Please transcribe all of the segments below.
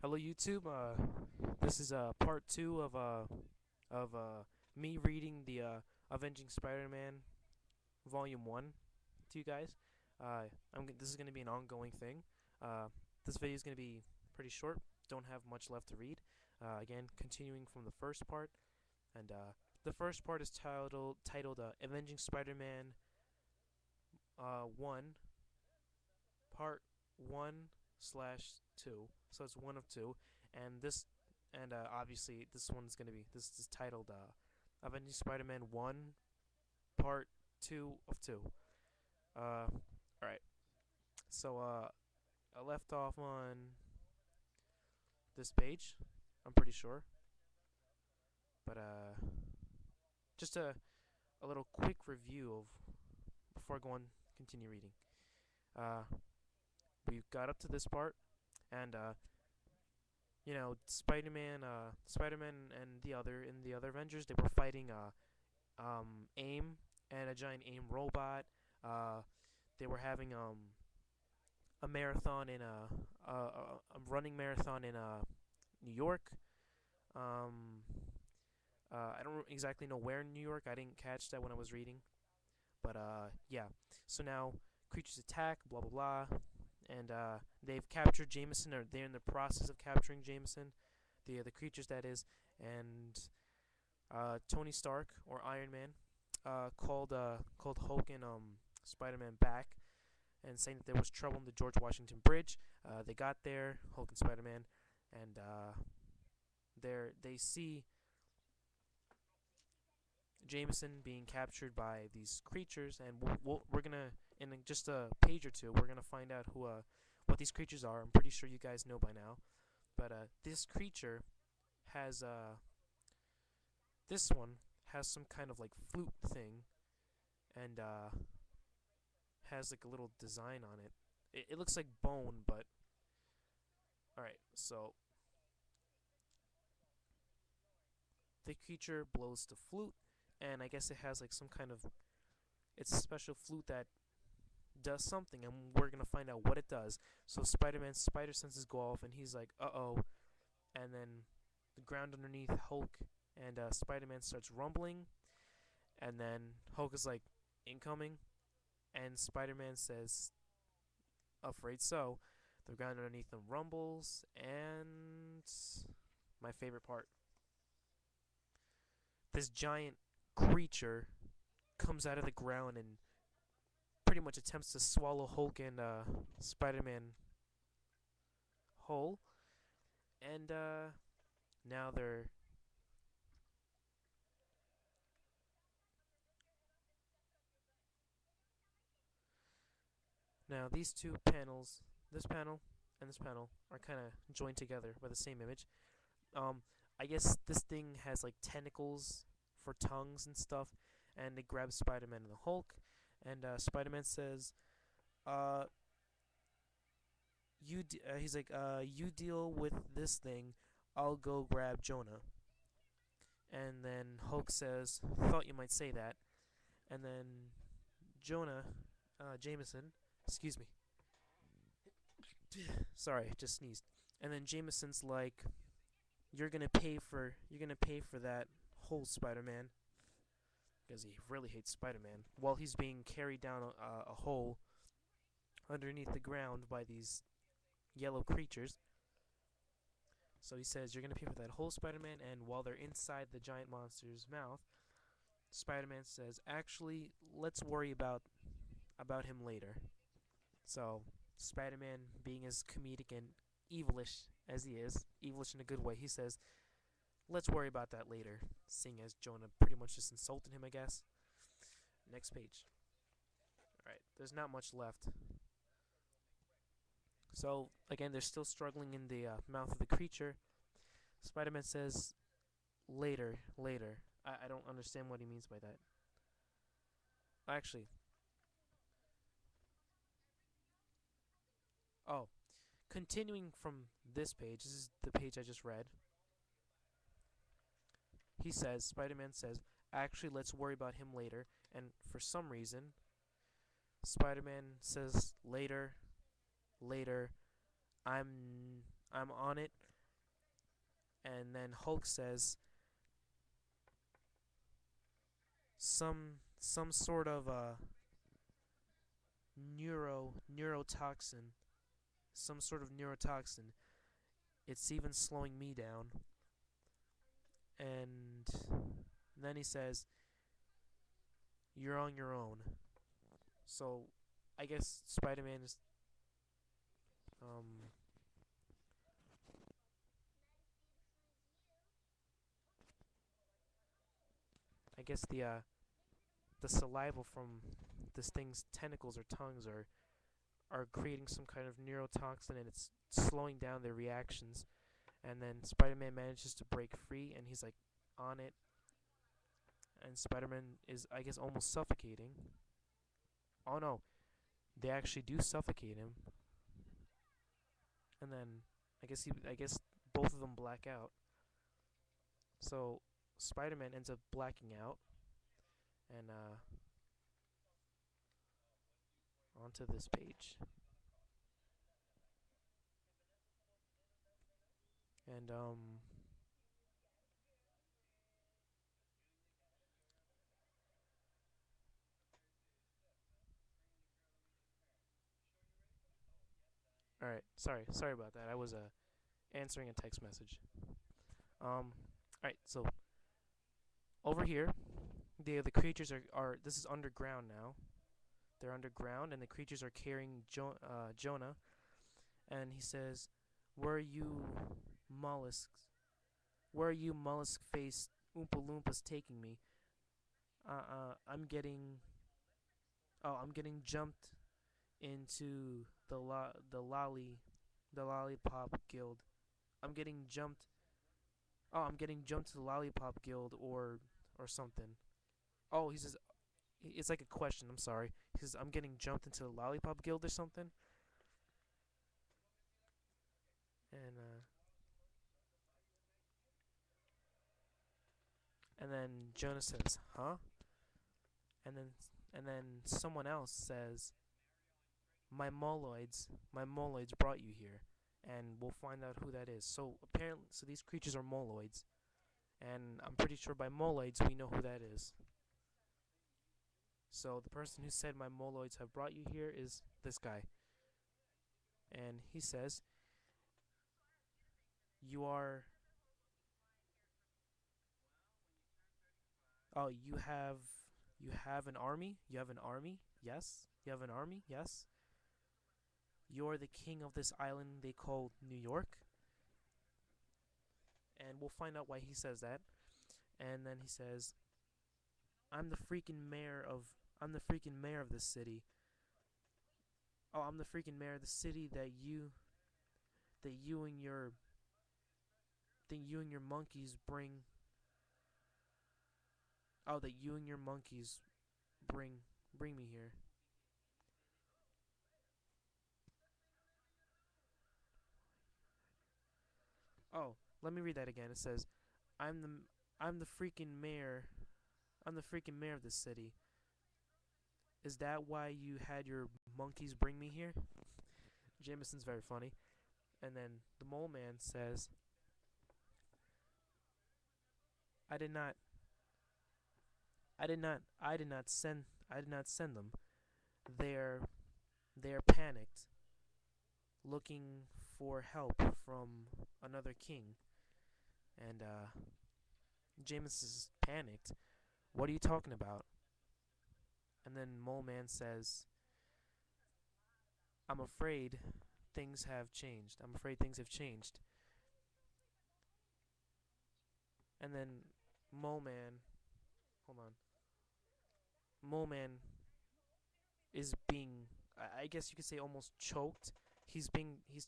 Hello YouTube. This is part two of me reading the Avenging Spider-Man Volume One to you guys. This is gonna be an ongoing thing. This video is gonna be pretty short. Don't have much left to read. Again, continuing from the first part, and the first part is titled Avenging Spider-Man One Part 1/2, so it's one of two, and obviously this is titled Avenging Spider-Man 1 Part 2 of 2. Alright, so I left off on this page, I'm pretty sure, but just a little quick review of before I go on continue reading. Uh, we got up to this part, and Spider-Man and the other Avengers, they were fighting AIM and a giant AIM robot. Uh, they were having a marathon in a running marathon in New York. Um, I don't exactly know where in New York. I didn't catch that when I was reading, but yeah. So now creatures attack, blah blah blah, and they've captured Jameson, or they're in the process of capturing Jameson, the creatures that is, and Tony Stark or Iron Man called Hulk and Spider-Man back, and saying that there was trouble in the George Washington Bridge. They got there, Hulk and Spider-Man, and they see Jameson being captured by these creatures, and we're gonna in just a page or two we're gonna find out what these creatures are. I'm pretty sure you guys know by now, but this creature has this one has some kind of like flute thing, and has like a little design on it. It looks like bone, but alright, so the creature blows the flute, and I guess it has like some kind of, it's a special flute that does something, and we're gonna find out what it does. So Spider-Man's spider senses go off, and he's like, uh-oh, and then the ground underneath Hulk and Spider-Man starts rumbling, and then Hulk is like, incoming, and Spider-Man says, afraid so. The ground underneath them rumbles, and my favorite part, this giant creature comes out of the ground and pretty much attempts to swallow Hulk and Spider-Man whole, and now they're now these two panels, this panel and this panel, are kind of joined together by the same image. Um, I guess this thing has like tentacles for tongues and stuff, and it grabs Spider-Man and the Hulk, and Spider-Man says, uh, he's like, you deal with this thing, I'll go grab Jonah. And then Hulk says, thought you might say that. And then Jonah, Jameson, excuse me, sorry, just sneezed. And then Jameson's like, you're gonna pay for that whole Spider-Man, because he really hates Spider-Man, while he's being carried down a hole underneath the ground by these yellow creatures. So he says, you're gonna pay for that whole Spider-Man, and while they're inside the giant monster's mouth, Spider-Man says, actually, let's worry about him later. So Spider-Man, being as comedic and evilish as he is, evilish in a good way, he says, let's worry about that later, seeing as Jonah pretty much just insulted him, I guess. Next page. Alright, there's not much left. So, again, they're still struggling in the mouth of the creature. Spider-Man says, later, later. I don't understand what he means by that. Actually, oh, continuing from this page, this is the page I just read. He says, Spider-Man says, actually, let's worry about him later. And for some reason, Spider-Man says, later, later, I'm on it. And then Hulk says some sort of neurotoxin, some sort of neurotoxin. It's even slowing me down. And then he says, "You're on your own." So, I guess Spider-Man is um I guess the saliva from this thing's tentacles or tongues are creating some kind of neurotoxin, and it's slowing down their reactions. And then Spider-Man manages to break free, and he's like on it, and Spider-Man is, I guess, almost suffocating. Oh no, they actually do suffocate him, and then I guess both of them black out. So Spider-Man ends up blacking out, and onto this page. And all right, sorry about that. I was answering a text message. All right, so over here, the creatures are this is underground now. They're underground, and the creatures are carrying Jonah. And he says, "Where are you, mollusks? Where are you, mollusk-faced Oompa Loompas taking me? I'm getting I'm getting jumped into the lollipop guild. I'm getting jumped. Oh, I'm getting jumped to the lollipop guild or something." Oh, he says it's like a question. I'm sorry. He says I'm getting jumped into the lollipop guild or something. And then Jonah says, "Huh?" And then someone else says, my moloids brought you here." And we'll find out who that is. So apparently, so these creatures are moloids, and I'm pretty sure by moloids we know who that is. So the person who said my moloids have brought you here is this guy, and he says, "You are oh you have an army? You have an army? Yes. You have an army? Yes. You're the king of this island they call New York." And we'll find out why he says that. And then he says, "I'm the freaking mayor of I'm the freaking mayor of this city. Oh, I'm the freaking mayor of the city that you and your monkeys bring. Oh, that you and your monkeys bring me here." Oh, let me read that again. It says, "I'm the I'm the freaking mayor. I'm the freaking mayor of this city. Is that why you had your monkeys bring me here?" Jameson's very funny. And then the mole man says, "I did not I did not send them. They're they're panicked, looking for help from another king." And Jameis is panicked. "What are you talking about?" And then Mole Man says, "I'm afraid things have changed. I'm afraid things have changed." And then Mole Man, hold on, Mole Man is being, I guess you could say, almost choked. He's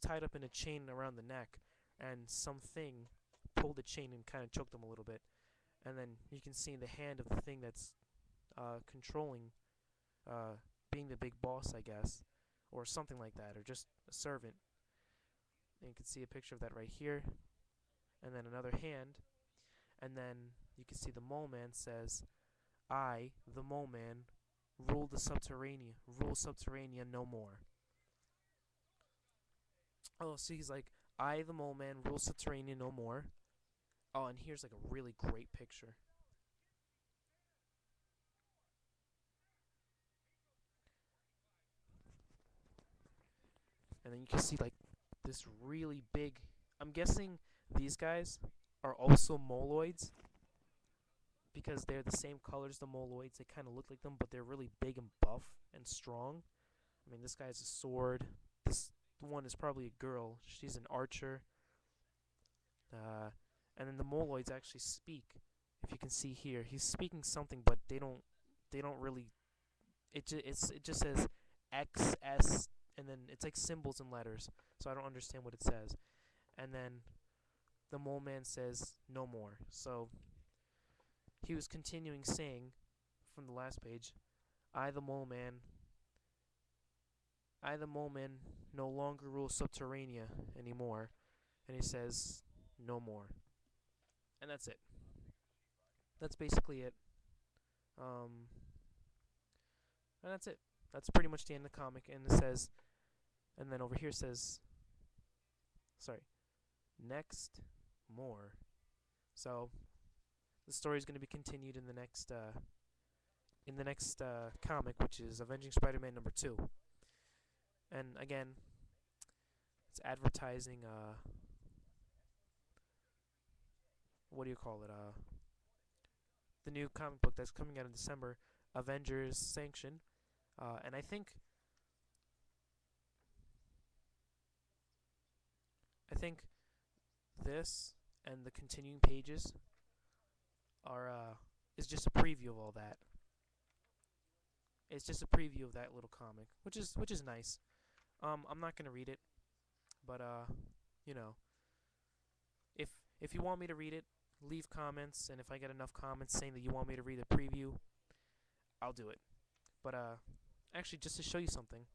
tied up in a chain around the neck, and something pulled the chain and kind of choked him a little bit. And then you can see the hand of the thing that's controlling, uh, being the big boss, I guess, or something like that, or just a servant. And you can see a picture of that right here, and then another hand, and then you can see the Mole Man says, "I, the Mole Man, rule Subterranea no more." Oh, so he's like, "I, the Mole Man, rule Subterranea no more." Oh, and here's like a really great picture. And then you can see like this really big. I'm guessing these guys are also moloids because they're the same color as the moloids. They kind of look like them, but they're really big and buff and strong. I mean, this guy has a sword. This one is probably a girl. She's an archer. Uh, and then the moloids actually speak. If you can see here, he's speaking something, but they don't. They don't really. It just says X S, and then it's like symbols and letters. So I don't understand what it says. And then the mole man says no more. So he was continuing saying from the last page, I the mole man, I the mole man no longer rule Subterranea anymore. And he says no more. And that's it. That's basically it. Um, and that's it. That's pretty much the end of the comic. And it says, and then over here says, sorry, next more. So the story is going to be continued in the next comic, which is Avenging Spider-Man #2. And again, it's advertising. What do you call it? The new comic book that's coming out in December, Avengers Sanction. And I think this and the continuing pages are is just a preview of all that. It's just a preview of that little comic, which is nice. I'm not gonna read it, but you know, if if you want me to read it, leave comments, and if I get enough comments saying that you want me to read the preview, I'll do it. But actually, just to show you something,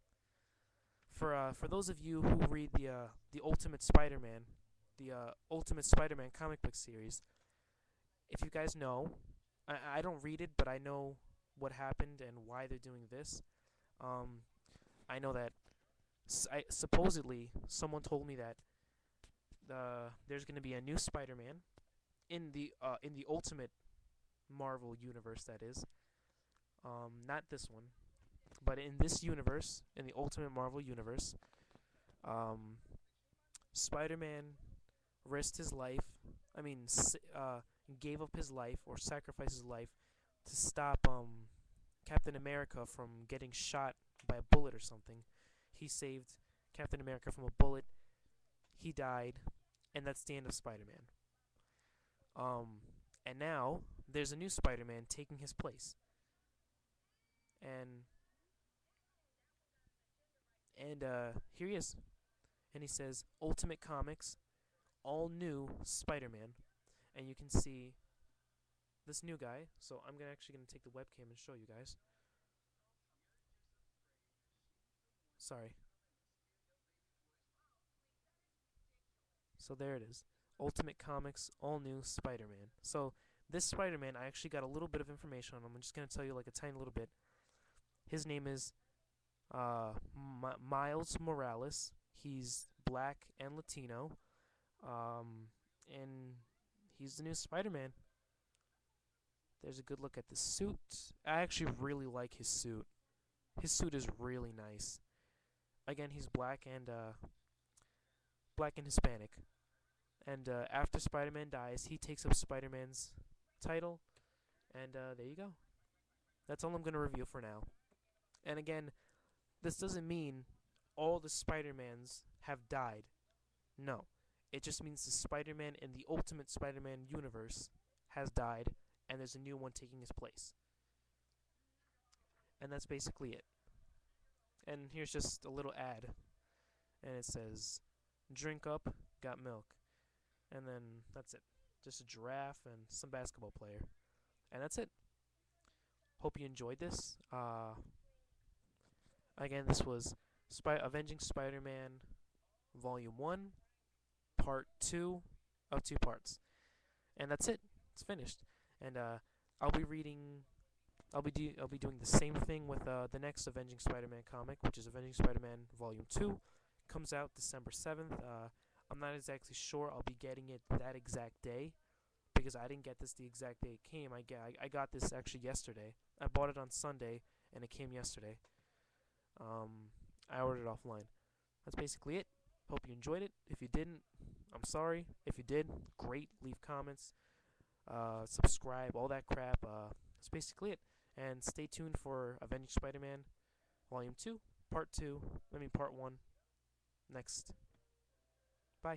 for those of you who read the Ultimate Spider-Man comic book series, if you guys know, I don't read it, but I know what happened and why they're doing this. Um, I know that supposedly someone told me that there's going to be a new Spider-Man in the Ultimate Marvel universe. That is, not this one, but in this universe, in the Ultimate Marvel universe, um, Spider-Man risked his life. I mean, gave up his life or sacrificed his life to stop Captain America from getting shot by a bullet or something. He saved Captain America from a bullet. He died, and that's the end of Spider-Man. Um, and now there's a new Spider-Man taking his place, and here he is, and he says Ultimate Comics, all new Spider-Man, and you can see this new guy. So I'm actually gonna take the webcam and show you guys. Sorry. So there it is. Ultimate Comics, all new Spider-Man. So this Spider-Man, I actually got a little bit of information on him. I'm just gonna tell you like a tiny little bit. His name is Miles Morales. He's black and Latino. And he's the new Spider-Man. There's a good look at the suit. I actually really like his suit. His suit is really nice. Again, he's black and Hispanic. And after Spider-Man dies, he takes up Spider-Man's title. And there you go. That's all I'm gonna review for now. And again, this doesn't mean all the Spider-Mans have died. No. It just means the Spider-Man in the Ultimate Spider-Man universe has died, and there's a new one taking his place. And that's basically it. And here's just a little ad, and it says, "Drink up, got milk," and then that's it. Just a giraffe and some basketball player, and that's it. Hope you enjoyed this. Again, this was Avenging Spider-Man Volume 1, Part 2 of 2 parts. And that's it. It's finished. And I'll be reading I'll be doing the same thing with the next Avenging Spider-Man comic, which is Avenging Spider-Man Volume 2. Comes out December 7th. I'm not exactly sure I'll be getting it that exact day, because I didn't get this the exact day it came. I got this actually yesterday. I bought it on Sunday and it came yesterday. I ordered it offline. That's basically it. Hope you enjoyed it. If you didn't, I'm sorry. If you did, great. Leave comments, subscribe, all that crap. That's basically it. And stay tuned for Avenging Spider-Man Volume 2, Part 2. Part 1 next. Bye.